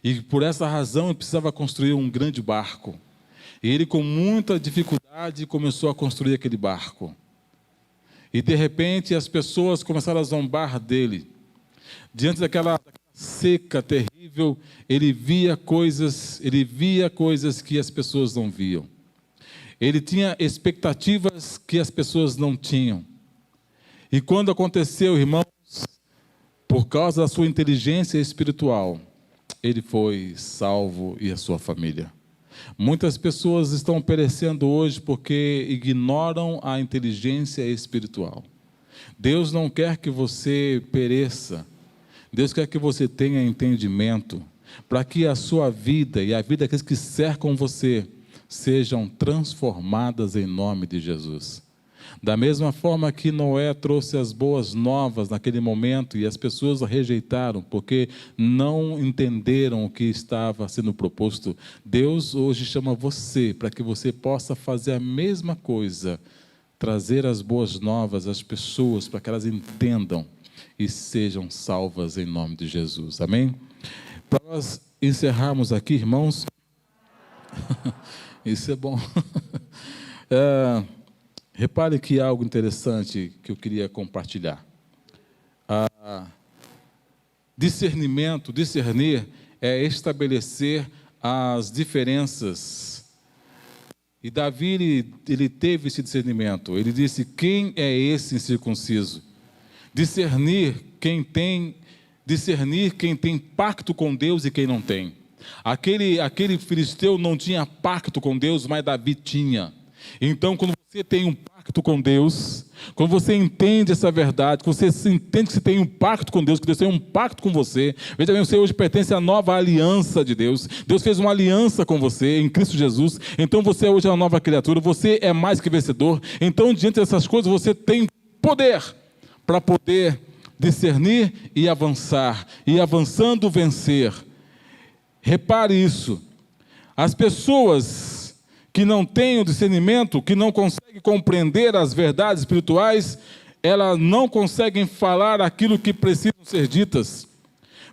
e por essa razão ele precisava construir um grande barco. E ele, com muita dificuldade, começou a construir aquele barco. E de repente as pessoas começaram a zombar dele. Diante daquela seca terrível, ele via coisas que as pessoas não viam. Ele tinha expectativas que as pessoas não tinham. E quando aconteceu, irmãos, por causa da sua inteligência espiritual, ele foi salvo e a sua família. Muitas pessoas estão perecendo hoje porque ignoram a inteligência espiritual. Deus não quer que você pereça. Deus quer que você tenha entendimento, para que a sua vida e a vida daqueles que cercam você sejam transformadas em nome de Jesus. Da mesma forma que Noé trouxe as boas novas naquele momento e as pessoas a rejeitaram porque não entenderam o que estava sendo proposto, Deus hoje chama você para que você possa fazer a mesma coisa, trazer as boas novas às pessoas para que elas entendam e sejam salvas em nome de Jesus. Amém? Para nós encerrarmos aqui, irmãos, isso é bom. Repare que há algo interessante que eu queria compartilhar. Discernir é estabelecer as diferenças E Davi, ele teve esse discernimento. Ele disse: quem é esse incircunciso? Discernir quem tem pacto com Deus e quem não tem. Aquele filisteu não tinha pacto com Deus, mas Davi tinha. Então, quando você tem um pacto com Deus, quando você entende essa verdade, quando você entende que você tem um pacto com Deus, que Deus tem um pacto com você, veja bem, você hoje pertence à nova aliança de Deus. Deus fez uma aliança com você em Cristo Jesus. Então você hoje é uma nova criatura, você é mais que vencedor. Então, diante dessas coisas, você tem poder para poder discernir e avançar, e avançando vencer. Repare isso, as pessoas que não têm o discernimento, que não conseguem compreender as verdades espirituais, elas não conseguem falar aquilo que precisam ser ditas,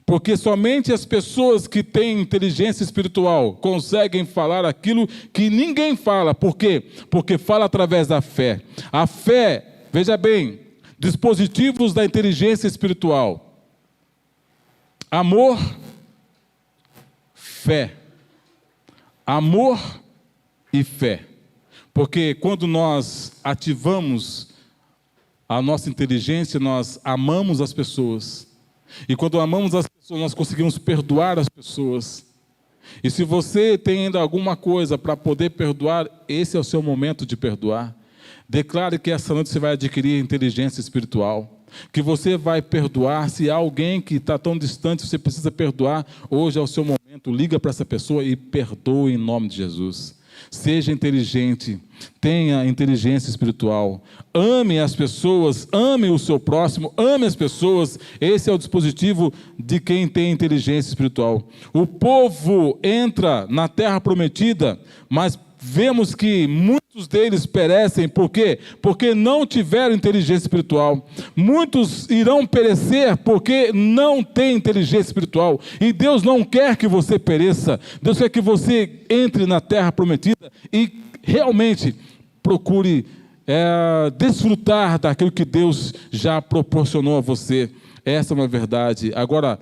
porque somente as pessoas que têm inteligência espiritual conseguem falar aquilo que ninguém fala. Por quê? Porque fala através da fé. A fé, veja bem, dispositivos da inteligência espiritual: amor, fé. Amor e fé. Porque quando nós ativamos a nossa inteligência, nós amamos as pessoas. E quando amamos as pessoas, nós conseguimos perdoar as pessoas. E se você tem ainda alguma coisa para poder perdoar, esse é o seu momento de perdoar. Declare que essa noite você vai adquirir inteligência espiritual, que você vai perdoar. Se há alguém que está tão distante, você precisa perdoar, hoje é o seu momento. Liga para essa pessoa e perdoe em nome de Jesus. Seja inteligente, tenha inteligência espiritual, ame as pessoas, ame o seu próximo, ame as pessoas. Esse é o dispositivo de quem tem inteligência espiritual. O povo entra na terra prometida, mas vemos que muitos deles perecem. Por quê? Porque não tiveram inteligência espiritual. Muitos irão perecer porque não têm inteligência espiritual. E Deus não quer que você pereça. Deus quer que você entre na terra prometida e realmente procure desfrutar daquilo que Deus já proporcionou a você. Essa é uma verdade. Agora,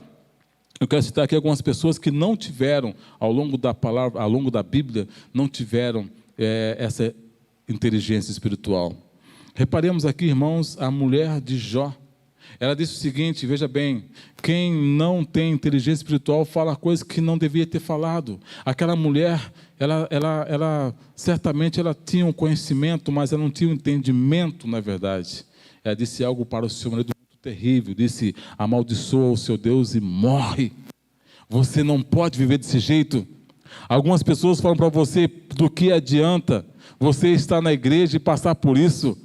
eu quero citar aqui algumas pessoas que não tiveram, ao longo da palavra, ao longo da Bíblia, não tiveram essa inteligência espiritual. Reparemos aqui, irmãos, a mulher de Jó. Ela disse o seguinte, veja bem: quem não tem inteligência espiritual fala coisas que não devia ter falado. Aquela mulher, ela certamente ela tinha um conhecimento, mas ela não tinha um entendimento, na verdade. Ela disse algo para o seu marido terrível, disse: amaldiçoa o seu Deus e morre. Você não pode viver desse jeito. Algumas pessoas falam para você: do que adianta você estar na igreja e passar por isso?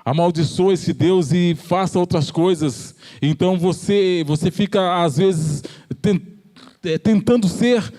Amaldiçoa esse Deus e faça outras coisas. Então você fica às vezes tentando ser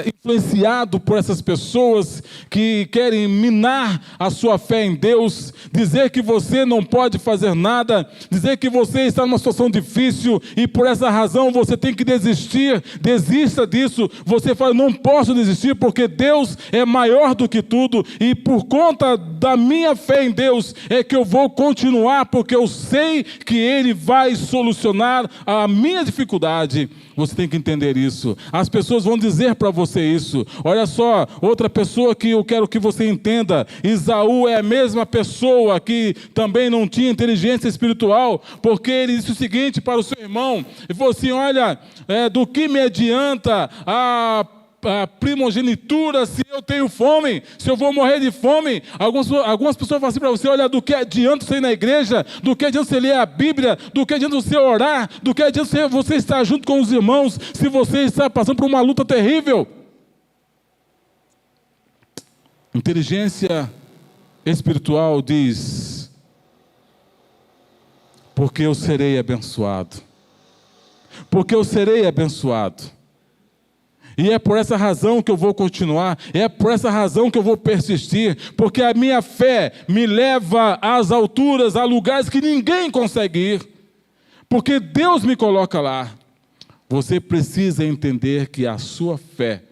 influenciado por essas pessoas que querem minar a sua fé em Deus, dizer que você não pode fazer nada, dizer que você está numa situação difícil e por essa razão você tem que desistir. Desista disso. Você fala: não posso desistir porque Deus é maior do que tudo e por conta da minha fé em Deus é que eu vou continuar, porque eu sei que Ele vai solucionar a minha dificuldade. Você tem que entender isso. As pessoas vão dizer para você isso. Olha só, outra pessoa que eu quero que você entenda: Esaú é a mesma pessoa que também não tinha inteligência espiritual, porque ele disse o seguinte para o seu irmão, ele falou assim: olha, do que me adianta a primogenitura se eu tenho fome, se eu vou morrer de fome? Algumas pessoas falam assim para você: olha, do que adianta você ir na igreja, do que adianta você ler a Bíblia, do que adianta você orar, do que adianta você estar junto com os irmãos, se você está passando por uma luta terrível? Inteligência espiritual diz: porque eu serei abençoado, porque eu serei abençoado. E é por essa razão que eu vou continuar, é por essa razão que eu vou persistir, porque a minha fé me leva às alturas, a lugares que ninguém consegue ir, porque Deus me coloca lá. Você precisa entender que a sua fé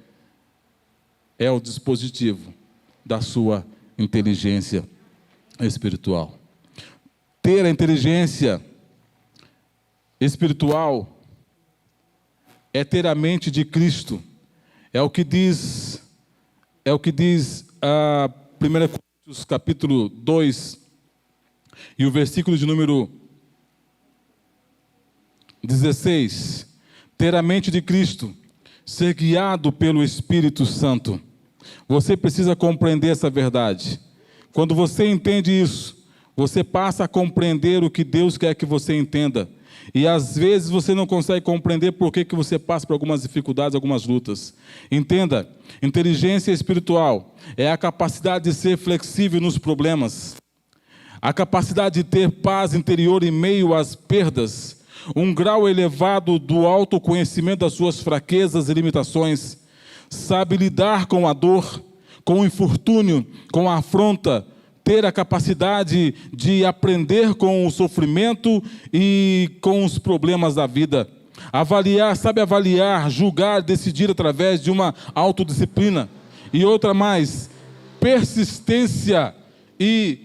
é o dispositivo da sua inteligência espiritual. Ter a inteligência espiritual é ter a mente de Cristo. É o que diz a 1 Coríntios capítulo 2 e o versículo de número 16. Ter a mente de Cristo, ser guiado pelo Espírito Santo. Você precisa compreender essa verdade. Quando você entende isso, você passa a compreender o que Deus quer que você entenda. E às vezes você não consegue compreender por que você passa por algumas dificuldades, algumas lutas. Entenda, inteligência espiritual é a capacidade de ser flexível nos problemas, a capacidade de ter paz interior em meio às perdas, um grau elevado do autoconhecimento das suas fraquezas e limitações, sabe lidar com a dor, com o infortúnio, com a afronta, ter a capacidade de aprender com o sofrimento e com os problemas da vida. Sabe avaliar, julgar, decidir através de uma autodisciplina. E outra mais, persistência. E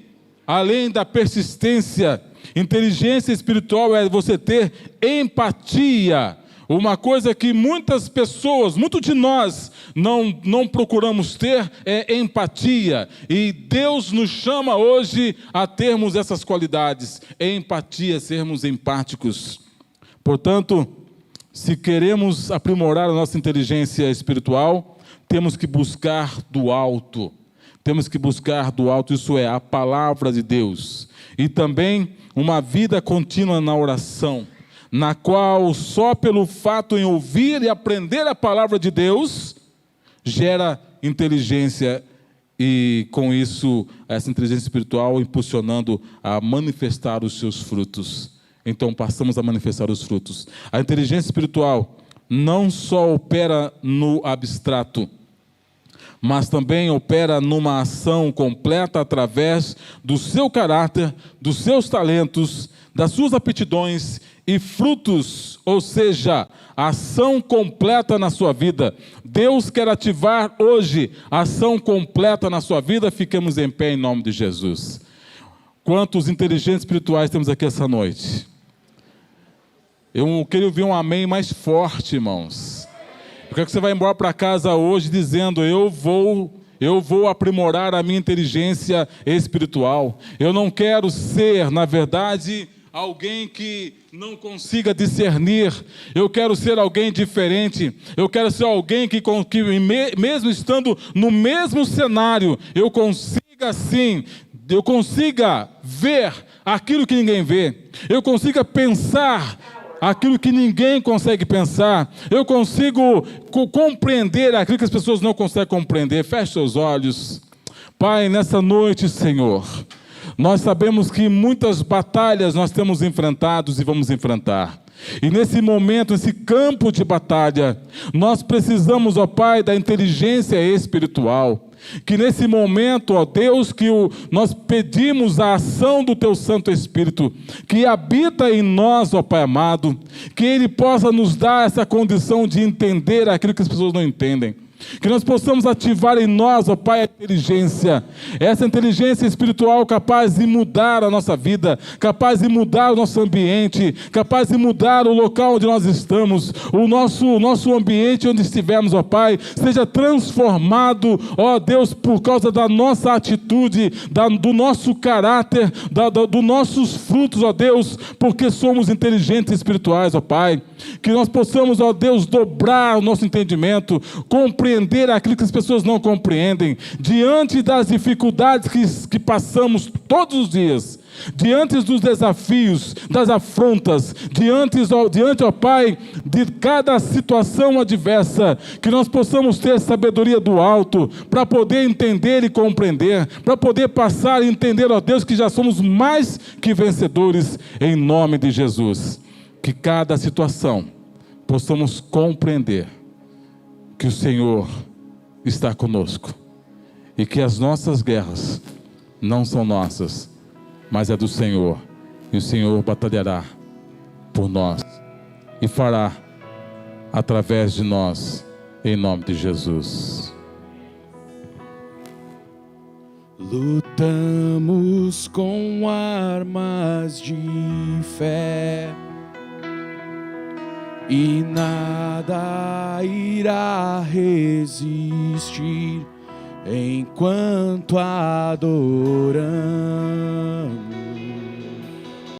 além da persistência, inteligência espiritual é você ter empatia. Uma coisa que muitas pessoas, muitos de nós, não procuramos ter é empatia. E Deus nos chama hoje a termos essas qualidades. Empatia, sermos empáticos. Portanto, se queremos aprimorar a nossa inteligência espiritual, temos que buscar do alto. Temos que buscar do alto, isso é, a palavra de Deus. E também uma vida contínua na oração, na qual só pelo fato em ouvir e aprender a palavra de Deus, gera inteligência e com isso, essa inteligência espiritual impulsionando a manifestar os seus frutos. Então passamos a manifestar os frutos. A inteligência espiritual não só opera no abstrato, mas também opera numa ação completa através do seu caráter, dos seus talentos, das suas aptidões e frutos, ou seja, ação completa na sua vida. Deus quer ativar hoje a ação completa na sua vida. Fiquemos em pé em nome de Jesus. Quantos inteligentes espirituais temos aqui essa noite? Eu queria ouvir um amém mais forte, irmãos. Eu quero que você vá embora para casa hoje dizendo: eu vou aprimorar a minha inteligência espiritual. Eu não quero ser, na verdade, alguém que não consiga discernir. Eu quero ser alguém diferente. Eu quero ser alguém que mesmo estando no mesmo cenário, eu consiga ver aquilo que ninguém vê. Eu consiga pensar aquilo que ninguém consegue pensar. Eu consigo compreender aquilo que as pessoas não conseguem compreender. Feche seus olhos. Pai, nessa noite, Senhor, nós sabemos que muitas batalhas nós temos enfrentados e vamos enfrentar. E nesse momento, nesse campo de batalha, nós precisamos, ó Pai, da inteligência espiritual. Que nesse momento, ó Deus, nós pedimos a ação do Teu Santo Espírito, que habita em nós, ó Pai amado, que Ele possa nos dar essa condição de entender aquilo que as pessoas não entendem. Que nós possamos ativar em nós, ó Pai, a inteligência, essa inteligência espiritual capaz de mudar a nossa vida, capaz de mudar o nosso ambiente, capaz de mudar o local onde nós estamos, o nosso ambiente onde estivermos, ó Pai, seja transformado, ó Deus, por causa da nossa atitude, do nosso caráter, dos nossos frutos, ó Deus, porque somos inteligentes espirituais, ó Pai. Que nós possamos, ó Deus, dobrar o nosso entendimento, compreender aquilo que as pessoas não compreendem, diante das dificuldades que passamos todos os dias, diante dos desafios, das afrontas, diante, ó Pai, de cada situação adversa, que nós possamos ter sabedoria do alto, para poder entender e compreender, para poder passar e entender, ó Deus, que já somos mais que vencedores, em nome de Jesus. Que cada situação possamos compreender que o Senhor está conosco e que as nossas guerras não são nossas, mas é do Senhor, e o Senhor batalhará por nós e fará através de nós, em nome de Jesus. Lutamos com armas de fé e nada irá resistir enquanto adoramos.